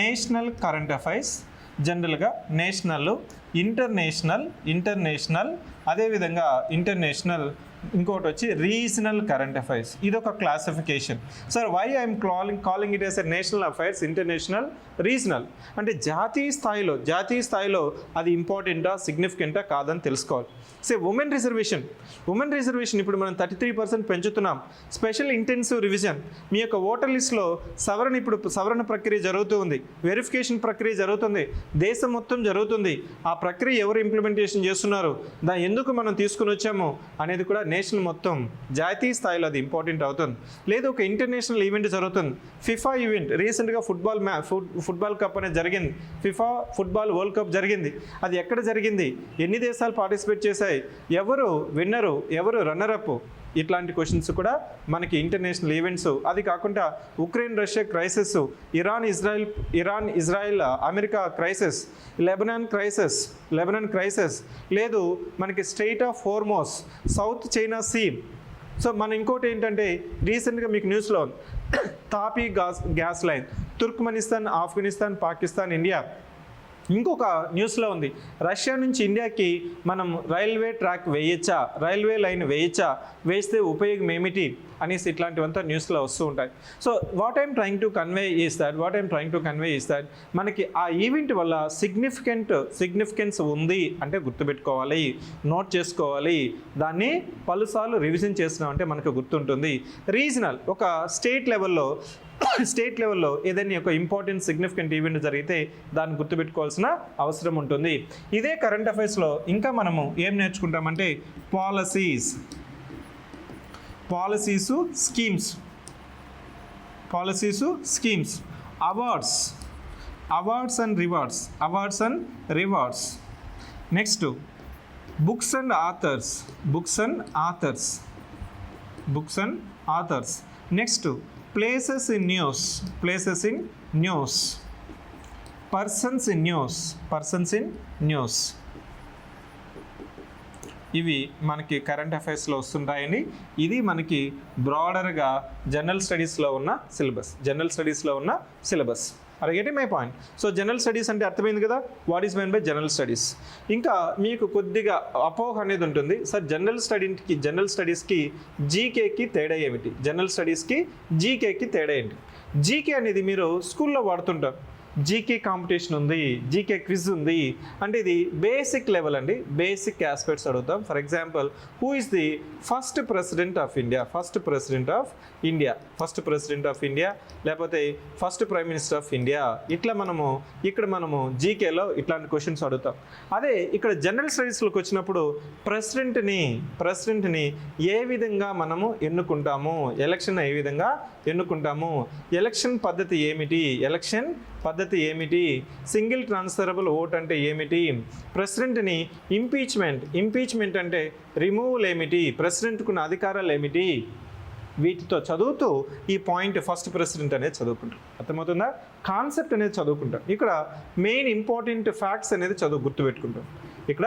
నేషనల్ కరెంట్ అఫైర్స్, జనరల్గా నేషనల్, ఇంటర్నేషనల్, అదేవిధంగా ఇంటర్నేషనల్, ఇంకోటి వచ్చి రీజనల్ కరెంట్ అఫైర్స్. ఇది ఒక classification. Sir why I'm calling it as a national affairs, international, regional అంటే జాతీయ స్థాయిలో అది ఇంపార్టెంటా, సిగ్నిఫికెంటా కాదని తెలుసుకోవాలి. ఉమెన్ రిజర్వేషన్ ఇప్పుడు మనం 33% పెంచుతున్నాం. స్పెషల్ ఇంటెన్సివ్ రివిజన్, మీ యొక్క ఓటర్ లిస్ట్లో సవరణ ప్రక్రియ జరుగుతూ ఉంది, వెరిఫికేషన్ ప్రక్రియ జరుగుతుంది, దేశం మొత్తం జరుగుతుంది. ఆ ప్రక్రియ ఎవరు ఇంప్లిమెంటేషన్ చేస్తున్నారు, ఎందుకు మనం తీసుకుని వచ్చాము అనేది కూడా నేషనల్ మొత్తం జాతీయ స్థాయిలో అది ఇంపార్టెంట్ అవుతుంది. లేదు ఒక ఇంటర్నేషనల్ ఈవెంట్ జరుగుతుంది, ఫిఫా ఈవెంట్, రీసెంట్గా ఫుట్బాల్ కప్ అనేది జరిగింది, ఫిఫా ఫుట్బాల్ వరల్డ్ కప్ జరిగింది. అది ఎక్కడ జరిగింది, ఎన్ని దేశాలు పార్టిసిపేట్ చేశాయి, ఎవరు విన్నరు, ఎవరు రన్నరప్, ఇట్లాంటి క్వశ్చన్స్ కూడా మనకి ఇంటర్నేషనల్ ఈవెంట్స్. అది కాకుండా Ukraine Russia crisis, Iran Israel America crisis, Lebanon crisis, లేదు మనకి strait of Hormuz, South China Sea. So మన ఇంకోటి ఏంటంటే రీసెంట్గా మీకు న్యూస్లో TAPI gas line, Turkmenistan, Afghanistan, Pakistan, India. ఇంకొక న్యూస్లో ఉంది, రష్యా నుంచి ఇండియాకి మనం రైల్వే లైన్ వేయచ్చా, వేస్తే ఉపయోగం ఏమిటి అనేసి ఇట్లాంటివంతా న్యూస్లో వస్తూ ఉంటాయి. So what I'm trying to convey is that మనకి ఆ ఈవెంట్ వల్ల సిగ్నిఫికెన్స్ ఉంది అంటే గుర్తుపెట్టుకోవాలి, నోట్ చేసుకోవాలి, దాన్ని పలుసార్లు రివిజన్ చేస్తున్నాం అంటే మనకు గుర్తుంటుంది. రీజనల్ ఒక స్టేట్ లెవెల్లో ఏదైనా ఒక ఇంపార్టెంట్ సిగ్నిఫికెంట్ ఈవెంట్ జరిగితే దాన్ని గుర్తుపెట్టుకోవాల్సిన అవసరం ఉంటుంది. ఇదే కరెంట్ అఫైర్స్లో ఇంకా మనము ఏం నేర్చుకుంటామంటే policies, schemes, awards and rewards. Next books and authors. Next places in news, persons in news. ఇవి మనకి కరెంట్ అఫైర్స్లో వస్తుంటాయండి. ఇది మనకి బ్రాడర్గా జనరల్ స్టడీస్లో ఉన్న syllabus. Are getting my point? So general studies అంటే అర్థమైంది కదా, what is main by general studies. ఇంకా మీకు కొద్దిగా అపోహ అనేది ఉంటుంది, సార్ జనరల్ స్టడీస్కి జీకేకి తేడా ఏమిటి, జీకే అనేది మీరు స్కూల్లో వాడుతుంటారు. జీకే కాంపిటీషన్ ఉంది, జీకే క్విజ్ ఉంది అంటే ఇది బేసిక్ లెవెల్ అండి, బేసిక్ ఆస్పెక్ట్స్ అడుగుతాం. For example, who is the first president of India, first president of India, first president of India, లేకపోతే first prime minister of India. ఇట్లా మనము జీకేలో ఇట్లాంటి క్వశ్చన్స్ అడుగుతాం. అదే ఇక్కడ జనరల్ స్టడీస్లోకి వచ్చినప్పుడు ప్రెసిడెంట్ని ఏ విధంగా మనము ఎన్నుకుంటాము, ఎలక్షన్ ఏ విధంగా ఎన్నుకుంటాము, ఎలక్షన్ పద్ధతి ఏమిటి, సింగిల్ ట్రాన్స్ఫరబుల్ ఓట్ అంటే ఏమిటి, ప్రెసిడెంట్ని ఇంపీచ్మెంట్ అంటే రిమూవల్ ఏమిటి, ప్రెసిడెంట్కున్న అధికారాలు ఏమిటి, వీటితో చదువుతూ ఈ పాయింట్ ఫస్ట్ ప్రెసిడెంట్ అనేది చదువుకుంటాం. అర్థమవుతుందా? కాన్సెప్ట్ అనేది చదువుకుంటాం. ఇక్కడ మెయిన్ ఇంపార్టెంట్ ఫ్యాక్ట్స్ అనేది గుర్తుపెట్టుకుంటాం. ఇక్కడ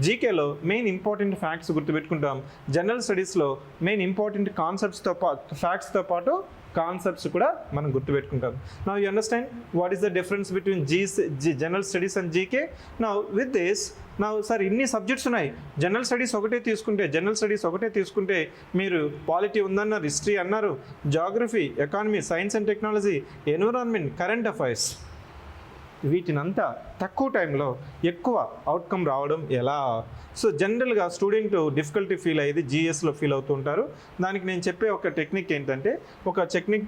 జీకేలో మెయిన్ ఇంపార్టెంట్ ఫ్యాక్ట్స్ గుర్తుపెట్టుకుంటాం. జనరల్ స్టడీస్లో మెయిన్ ఇంపార్టెంట్ ఫ్యాక్ట్స్తో పాటు కాన్సెప్ట్స్ కూడా మనం గుర్తుపెట్టుకుంటాం. Now you understand what is the difference between general studies and GK. Now with this sir ఇన్ని సబ్జెక్ట్స్ ఉన్నాయి, జనరల్ స్టడీస్ ఒకటే తీసుకుంటే మీరు పాలిటీ ఉందన్నారు, హిస్టరీ అన్నారు, geography, economy, science and technology, environment, current affairs, వీటినంతా తక్కువ టైంలో ఎక్కువ అవుట్కమ్ రావడం ఎలా? సో జనరల్గా స్టూడెంట్ డిఫికల్టీ ఫీల్ అయ్యేది జిఎస్లో ఫీల్ అవుతూ ఉంటారు. దానికి నేను చెప్పే ఒక టెక్నిక్ ఏంటంటే,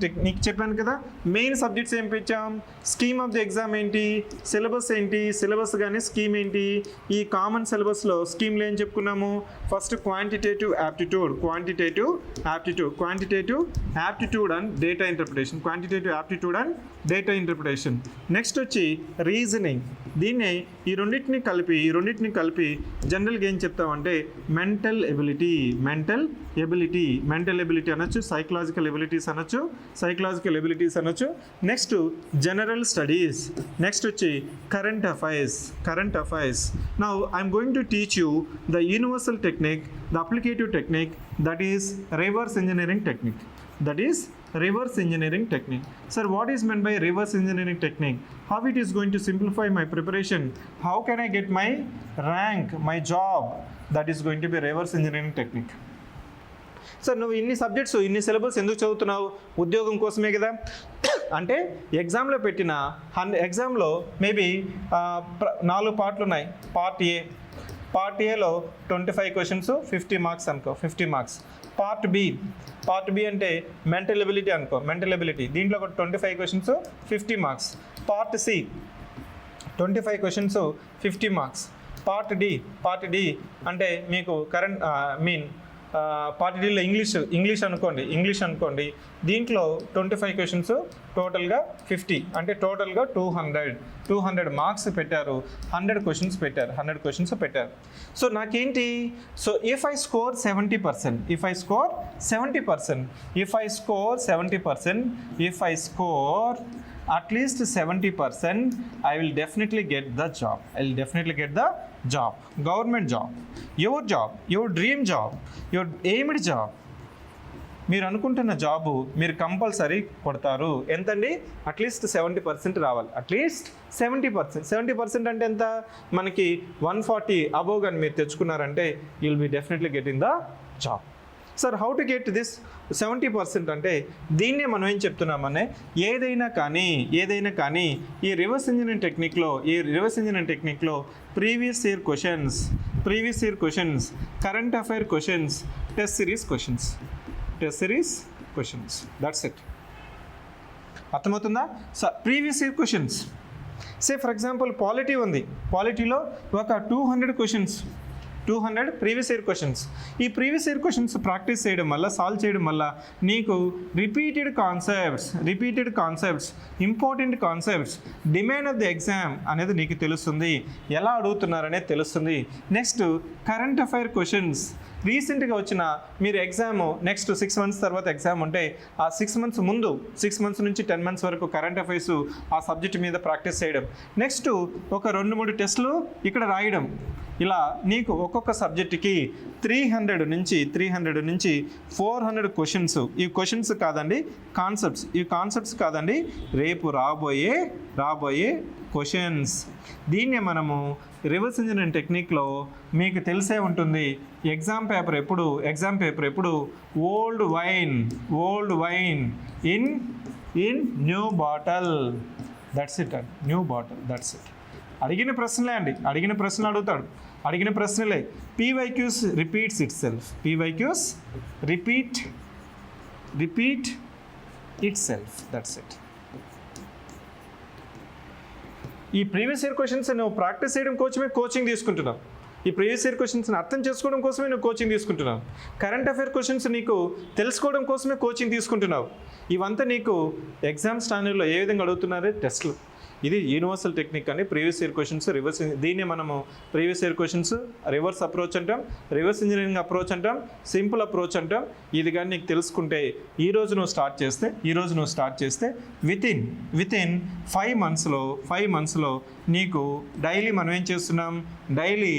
టెక్నిక్ చెప్పాను కదా, మెయిన్ సబ్జెక్ట్స్ ఏం పెట్టాం, స్కీమ్ ఆఫ్ ది ఎగ్జామ్ ఏంటి, సిలబస్ ఏంటి, సిలబస్ కానీ స్కీమ్ ఏంటి, ఈ కామన్ సిలబస్లో స్కీమ్లో ఏం చెప్పుకున్నాము, first quantitative aptitude and data interpretation, next వచ్చి రీజనింగ్. దీన్నే ఈ రెండింటిని కలిపి జనరల్గా ఏం చెప్తామంటే మెంటల్ ఎబిలిటీ అనొచ్చు, సైకలాజికల్ ఎబిలిటీస్ అనొచ్చు. నెక్స్ట్ జనరల్ స్టడీస్, నెక్స్ట్ వచ్చి current affairs. Now I'm going to teach you the universal technique, the applicative technique, that is reverse engineering technique. Sir, what is meant by reverse engineering technique? How it is going to simplify my preparation? How can I get my rank, my job? That is going to be reverse engineering technique. Sir నువ్వు ఇన్ని subjects, ఇన్ని syllabus ఎందుకు చదువుతున్నావు? ఉద్యోగం కోసమే కదా. అంటే ఎగ్జామ్లో మేబీ 4 పార్ట్లు ఉన్నాయి. పార్ట్ ఏలో 25 క్వశ్చన్స్ 50 మార్క్స్ అనుకో, 50 మార్క్స్. పార్ట్ బి అంటే మెంటల్ ఎబిలిటీ, దీంట్లో ఒక 25 questions 50 marks. Part C 25 questions 50 marks. Part D అంటే మీకు పార్ట్ డిలో ఇంగ్లీష్ అనుకోండి, దీంట్లో 25 క్వశ్చన్స్ టోటల్గా 50, అంటే టోటల్గా 200 మార్క్స్ పెట్టారు, 100 క్వశ్చన్స్ పెట్టారు. సో నాకేంటి, so if I score 70%, if I score at least 70%, I will definitely get the job. Government job, your dream job, your aimed job. మీరు అనుకుంటున్న జాబు మీరు కంపల్సరీ కొడతారు. ఎంతండి? అట్లీస్ట్ 70% రావాలి. అట్లీస్ట్ 70% అంటే ఎంత? మనకి 140 అబోవ్ కానీ మీరు తెచ్చుకున్నారంటే you will be definitely getting the job. Sir how to get this 70% అంటే దీన్నే మనం ఏం చెప్తున్నామనే, ఏదైనా కానీ ఈ రివర్స్ ఇంజనీరింగ్ టెక్నిక్లో previous year questions, current affair questions, test series questions, that's it. అర్థమవుతుందా? So previous year questions, say for example పాలిటీలో ఒక 200 క్వశ్చన్స్, 200 ప్రీవియస్ ఇయర్ క్వశ్చన్స్. ఈ ప్రీవియస్ ఇయర్ క్వశ్చన్స్ ప్రాక్టీస్ చేయడం వల్ల, సాల్వ్ చేయడం వల్ల నీకు repeated concepts, important concepts, demand of the exam అనేది నీకు తెలుస్తుంది, ఎలా అడుగుతున్నారనేది తెలుస్తుంది. నెక్స్ట్ కరెంట్ అఫైర్ క్వశ్చన్స్, రీసెంట్గా వచ్చిన మీరు ఎగ్జామ్ నెక్స్ట్ 6 months తర్వాత ఎగ్జామ్ ఉంటే ఆ 6 months ముందు, 6 months నుంచి 10 months వరకు కరెంట్ అఫైర్స్ ఆ సబ్జెక్ట్ మీద ప్రాక్టీస్ చేయడం. నెక్స్ట్ ఒక 2-3 టెస్టులు ఇక్కడ రాయడం. ఇలా నీకు ఒక్కొక్క సబ్జెక్టుకి 300 నుంచి 400 క్వశ్చన్స్. ఈ క్వశ్చన్స్ కాదండి, కాన్సెప్ట్స్ కాదండి, రేపు రాబోయే క్వశ్చన్స్. దీన్నే మనము రివర్స్ ఇంజనీరింగ్ టెక్నిక్లో మీకు తెలిసే ఉంటుంది. ఎగ్జామ్ పేపర్ ఎప్పుడు old wine in in new bottle. That's it అండి, న్యూ బాటల్, దట్స్ ఇట్. అడిగిన ప్రశ్నలే అండి, అడిగిన ప్రశ్నలు అడుగుతాడు, అడిగిన ప్రశ్నలే. PYQs repeats itself, PYQs repeat itself, that's it. ఈ ప్రీవియస్ ఇయర్ క్వశ్చన్స్ నువ్వు ప్రాక్టీస్ చేయడం కోసమే కోచింగ్ తీసుకుంటున్నావు. ఈ ప్రీవియస్ ఇయర్ క్వశ్చన్స్ని అర్థం చేసుకోవడం కోసమే నువ్వు కోచింగ్ తీసుకుంటున్నావు. కరెంట్ అఫైర్ క్వశ్చన్స్ నీకు తెలుసుకోవడం కోసమే కోచింగ్ తీసుకుంటున్నావు. ఇవంతా నీకు ఎగ్జామ్ స్టాండర్డ్లో ఏ విధంగా అడుగుతున్నారే టెస్ట్లు. ఇది యూనివర్సల్ టెక్నిక్ అని ప్రీవియస్ ఇయర్ క్వశ్చన్స్ రివర్స్, దీన్నే మనము previous year questions reverse approach అంటాం, రివర్స్ ఇంజనీరింగ్ అప్రోచ్ అంటాం, సింపుల్ అప్రోచ్ అంటాం. ఇది కానీ నీకు తెలుసుకుంటే ఈ రోజు నువ్వు స్టార్ట్ చేస్తే విత్ ఇన్ 5 monthsలో నీకు డైలీ మనం ఏం చేస్తున్నాం, డైలీ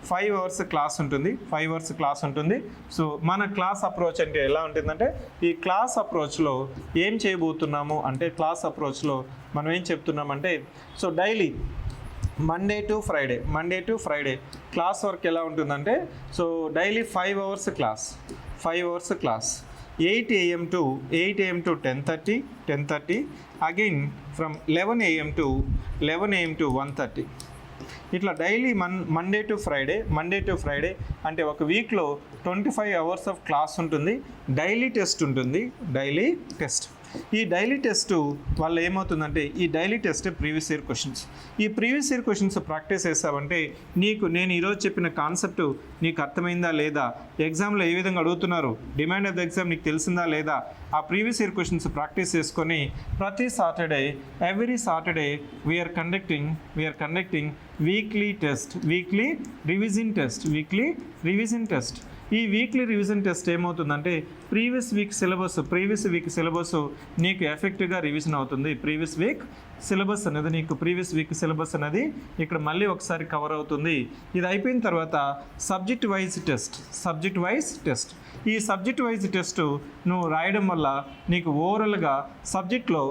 5 hours క్లాస్ ఉంటుంది, 5 hours క్లాస్ ఉంటుంది. సో మన క్లాస్ అప్రోచ్ అంటే ఎలా ఉంటుందంటే, ఈ క్లాస్ అప్రోచ్లో ఏం చేయబోతున్నాము అంటే, క్లాస్ అప్రోచ్లో మనం ఏం చెప్తున్నామంటే, so daily Monday to Friday class work ఎలా ఉంటుందంటే, so daily 5 hours class 8 AM to 10:30, again from 11 AM to 1:30. ఇట్లా డైలీ మండే టు ఫ్రైడే అంటే ఒక వీక్లో 25 hours ఆఫ్ క్లాస్ ఉంటుంది. డైలీ టెస్ట్ ఉంటుంది, ఈ డైలీ టెస్ట్ వల్ల ఏమవుతుందంటే, ఈ daily test previous year questions. ఈ ప్రీవియస్ ఇయర్ క్వశ్చన్స్ ప్రాక్టీస్ చేస్తావంటే నేను ఈరోజు చెప్పిన కాన్సెప్ట్ నీకు అర్థమైందా లేదా, ఎగ్జామ్లో ఏ విధంగా అడుగుతున్నారు, డిమాండ్ ఆఫ్ ద ఎగ్జామ్ నీకు తెలిసిందా లేదా, ఆ ప్రీవియస్ ఇయర్ క్వశ్చన్స్ ప్రాక్టీస్ చేసుకొని ప్రతి every Saturday we're conducting weekly revision test. ఈ వీక్లీ రివిజన్ టెస్ట్ ఏమవుతుందంటే, ప్రీవియస్ వీక్ సిలబస్ నీకు ఎఫెక్టివ్గా రివిజన్ అవుతుంది. ప్రీవియస్ వీక్ సిలబస్ అనేది ఇక్కడ మళ్ళీ ఒకసారి కవర్ అవుతుంది. ఇది అయిపోయిన తర్వాత సబ్జెక్ట్ వైజ్ టెస్ట్. ఈ సబ్జెక్ట్ వైజ్ టెస్ట్ నువ్వు రాయడం వల్ల నీకు ఓవరాల్గా సబ్జెక్ట్లో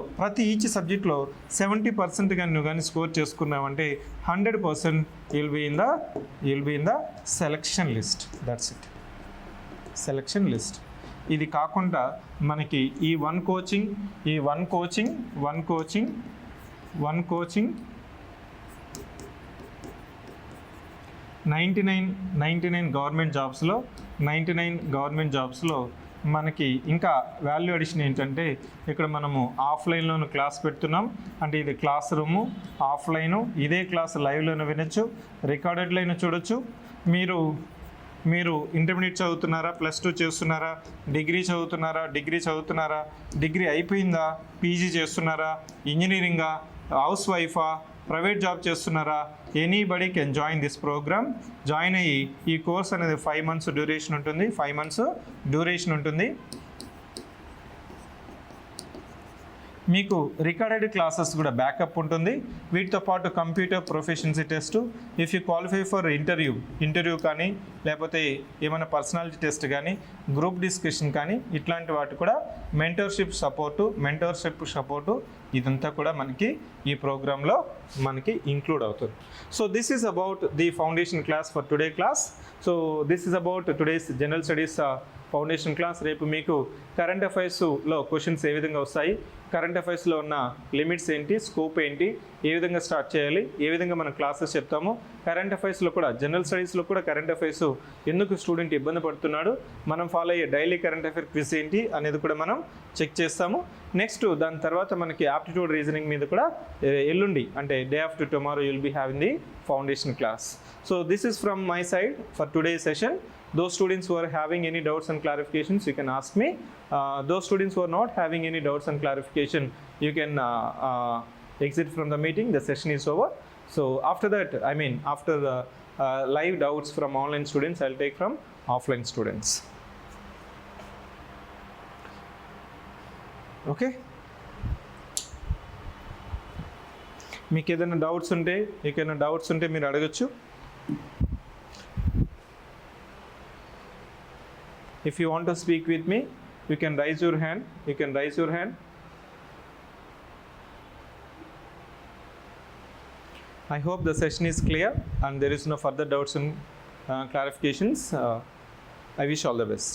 ఈచ్ సబ్జెక్ట్లో 70% కానీ నువ్వు కానీ స్కోర్ చేసుకున్నావంటే 100% you'll be in the selection list. That's it. Selection list. ఇది కాకుండా మనకి ఈ వన్ కోచింగ్ 99 గవర్నమెంట్ జాబ్స్లో మనకి ఇంకా వాల్యూ అడిషన్ ఏంటంటే, ఇక్కడ మనము ఆఫ్లైన్లోను క్లాస్ పెడుతున్నాం. అంటే ఇది క్లాస్ రూము, ఆఫ్లైను, ఇదే క్లాస్ లైవ్లోనే వినొచ్చు, రికార్డెడ్లో అయినా చూడొచ్చు. మీరు ఇంటర్మీడియట్ చదువుతున్నారా, +2 చేస్తున్నారా, డిగ్రీ చదువుతున్నారా, డిగ్రీ అయిపోయిందా, పీజీ చేస్తున్నారా, ఇంజనీరింగా, హౌస్ వైఫా, ప్రైవేట్ జాబ్ చేస్తున్నారా, anybody can join this program. Join అయ్యి ఈ కోర్స్ అనేది 5 months డ్యూరేషన్ ఉంటుంది. మీకు రికార్డెడ్ క్లాసెస్ కూడా బ్యాకప్ ఉంటుంది. వీటితో పాటు computer proficiency test, if you qualify for interview కానీ, లేకపోతే ఏమైనా పర్సనాలిటీ టెస్ట్ కానీ, గ్రూప్ డిస్కషన్ కానీ, ఇట్లాంటి వాటి కూడా మెంటర్షిప్ సపోర్టు ఇదంతా కూడా మనకి ఈ ప్రోగ్రాంలో మనకి ఇంక్లూడ్ అవుతుంది. So this is about the foundation class for today class. So this is about today's general studies foundation class. రేపు మీకు కరెంట్ అఫైర్స్లో క్వశ్చన్స్ ఏ విధంగా వస్తాయి, కరెంట్ అఫైర్స్లో ఉన్న లిమిట్స్ ఏంటి, స్కోప్ ఏంటి, ఏ విధంగా స్టార్ట్ చేయాలి, ఏ విధంగా మనం క్లాసెస్ చెప్తాము, కరెంట్ అఫైర్స్లో కూడా జనరల్ స్టడీస్లో కూడా కరెంట్ అఫైర్స్ ఎందుకు స్టూడెంట్ ఇబ్బంది పడుతున్నాడు, మనం ఫాలో అయ్యే డైలీ కరెంట్ అఫైర్ క్విజ్ ఏంటి అనేది కూడా మనం చెక్ చేస్తాము. నెక్స్ట్ దాని తర్వాత మనకి యాప్టిట్యూడ్ రీజనింగ్ మీద కూడా ఎల్లుండి అంటే day after tomorrow you'll be having the foundation class. So this is from my side for today session. Those students who are having any doubts and clarifications, you can ask me. Those students who are not having any doubts and clarification, you can exit from the meeting. The session is over. So after that, after live doubts from online students, I'll take from offline students. Okay? మీకు ఏదైనా doubts ఉంటే మీరు అడగచ్చు. If you want to speak with me, you can raise your hand. I hope the session is clear and there is no further doubts and clarifications. I wish all the best.